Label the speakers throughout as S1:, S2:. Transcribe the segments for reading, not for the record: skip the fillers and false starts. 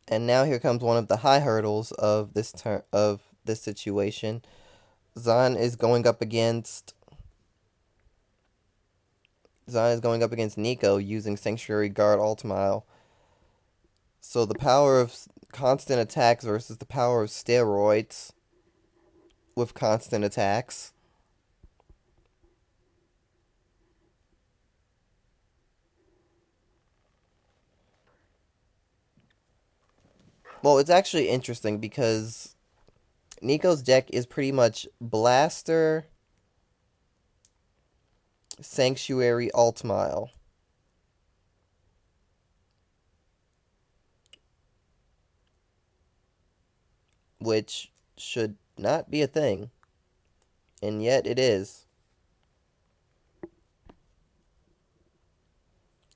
S1: And now here comes one of the high hurdles of this situation. Zane is going up against Nico using Sanctuary Guard Ultimile. So the power of constant attacks versus the power of steroids with constant attacks. Well, it's actually interesting because Nico's deck is pretty much Blaster, Sanctuary, Ultimile, which should not be a thing, and yet it is.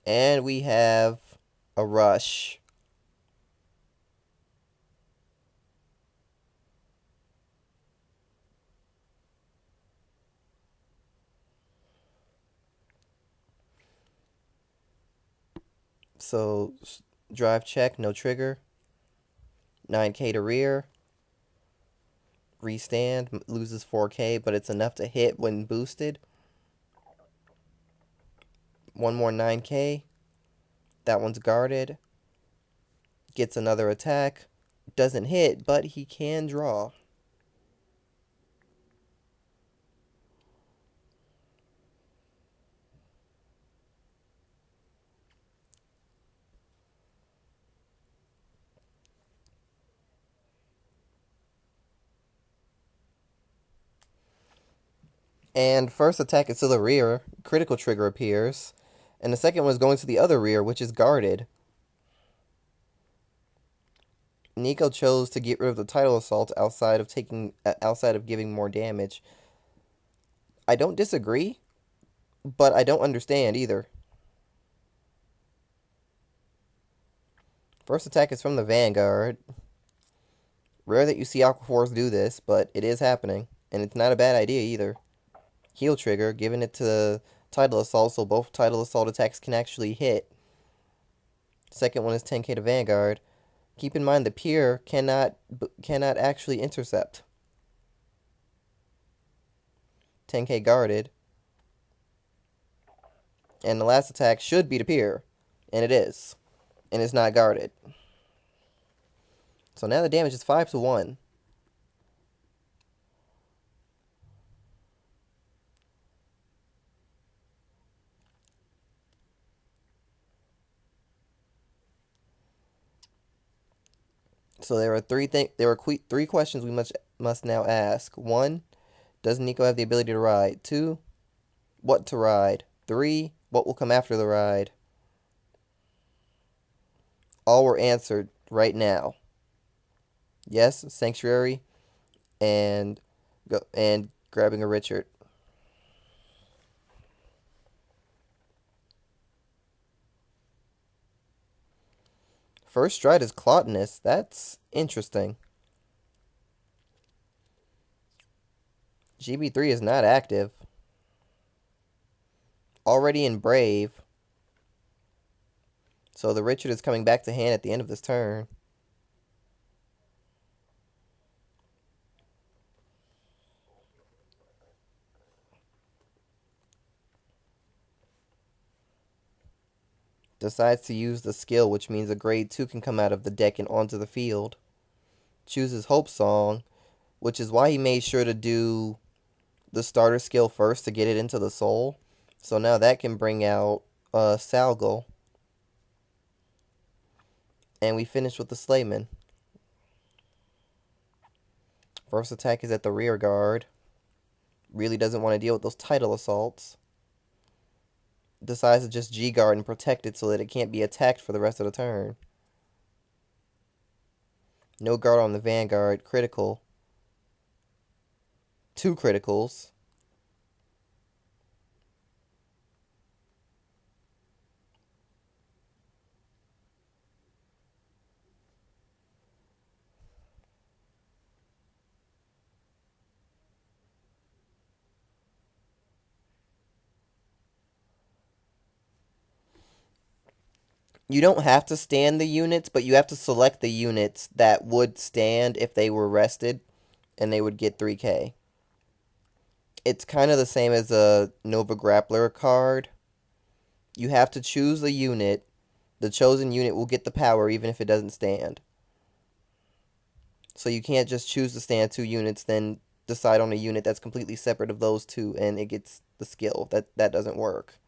S1: And we have a rush. So, drive check, no trigger. 9k to rear. Restand, loses 4k, but it's enough to hit when boosted. One more 9k. That one's guarded. Gets another attack. Doesn't hit, but he can draw. And first attack is to the rear. Critical trigger appears. And the second one is going to the other rear, which is guarded. Nico chose to get rid of the tidal assault outside of giving more damage. I don't disagree, but I don't understand either. First attack is from the Vanguard. Rare that you see Aquaforce do this, but it is happening, and it's not a bad idea either. Heal trigger, giving it to tidal assault, so both tidal assault attacks can actually hit. Second one is 10k to Vanguard. Keep in mind the Pier cannot actually intercept. 10k guarded. And the last attack should be the Pier, and it is. And it's not guarded. So now the damage is 5 to 1. So there are three questions we must now ask. 1, does Nico have the ability to ride? 2, what to ride? 3, what will come after the ride? All were answered right now. Yes, Sanctuary, and grabbing a Richard. First stride is Clotinus. That's interesting. GB3 is not active. Already in Brave. So the Richard is coming back to hand at the end of this turn. Decides to use the skill, which means a grade 2 can come out of the deck and onto the field. Chooses Hope Song, which is why he made sure to do the starter skill first to get it into the soul. So now that can bring out Salgal. And we finish with the Slayman. First attack is at the rear guard. Really doesn't want to deal with those tidal assaults. Decides to just G-guard and protect it so that it can't be attacked for the rest of the turn. No guard on the Vanguard. Critical. 2 criticals. You don't have to stand the units, but you have to select the units that would stand if they were rested, and they would get 3k. It's kind of the same as a Nova Grappler card. You have to choose a unit. The chosen unit will get the power even if it doesn't stand. So you can't just choose to stand 2 units, then decide on a unit that's completely separate of those 2, and it gets the skill. That doesn't work.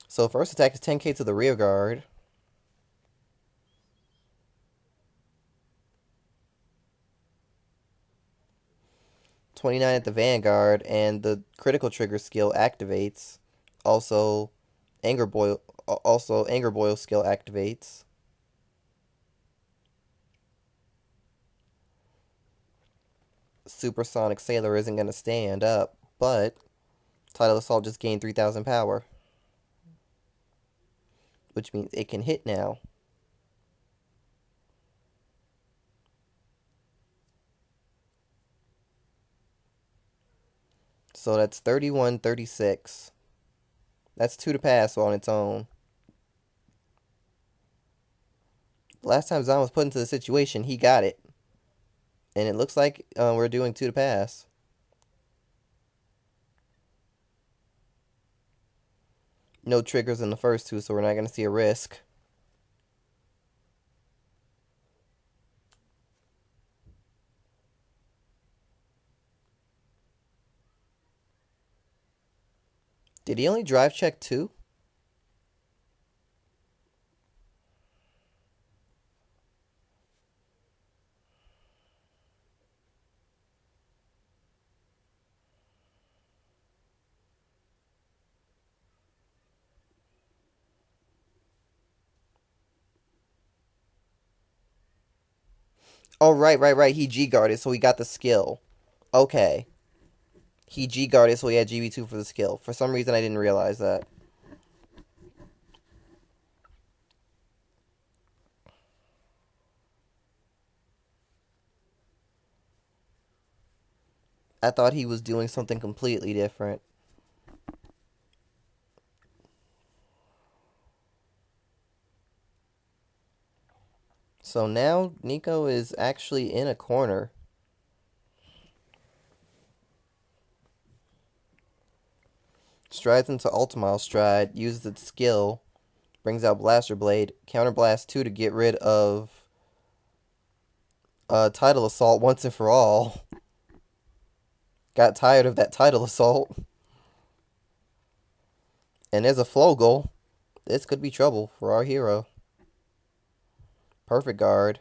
S1: So first attack is 10k to the rear guard. 29 at the vanguard, and the critical trigger skill activates. Also, Anger Boil skill activates. Supersonic Sailor isn't going to stand up, but Tidal Assault just gained 3,000 power, which means it can hit now. So that's 31, 36. That's 2 to pass on its own. Last time Zane was put into the situation, he got it. And it looks like we're doing 2 to pass. No triggers in the first 2, so we're not going to see a risk. Did he only drive check 2? Oh, right. He G-guarded, so he got the skill. Okay. He G-guarded, so he had GB2 for the skill. For some reason, I didn't realize that. I thought he was doing something completely different. So now Nico is actually in a corner. Strides into Ultimile Stride, uses its skill, brings out Blaster Blade, Counterblast 2 to get rid of Tidal Assault once and for all. Got tired of that Tidal Assault. And there's a Flogel. This could be trouble for our hero. Perfect guard.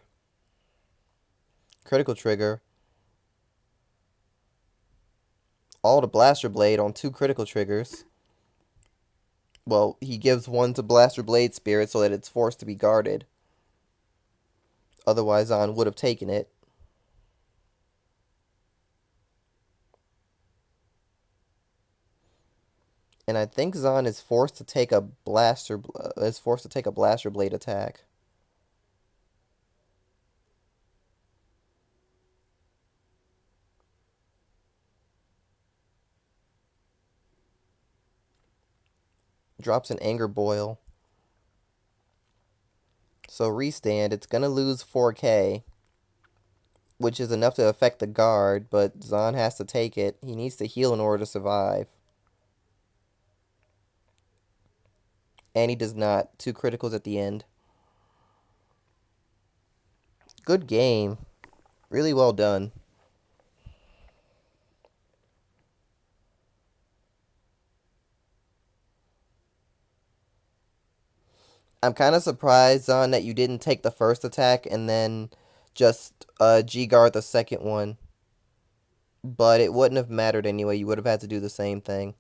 S1: Critical trigger. All to Blaster Blade on 2 critical triggers. Well, he gives 1 to Blaster Blade Spirit so that it's forced to be guarded. Otherwise, Zane would have taken it. And I think Zane is forced to take a Blaster Blade attack. Drops an Anger Boil. So restand, it's gonna lose 4k, which is enough to affect the guard, but Zane has to take it. He needs to heal in order to survive. And he does not. 2 criticals at the end. Good game. Really well done. I'm kind of surprised, Zane, that you didn't take the first attack and then just G-guard the second one. But it wouldn't have mattered anyway. You would have had to do the same thing.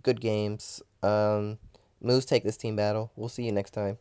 S1: Good games. Moose take this team battle. We'll see you next time.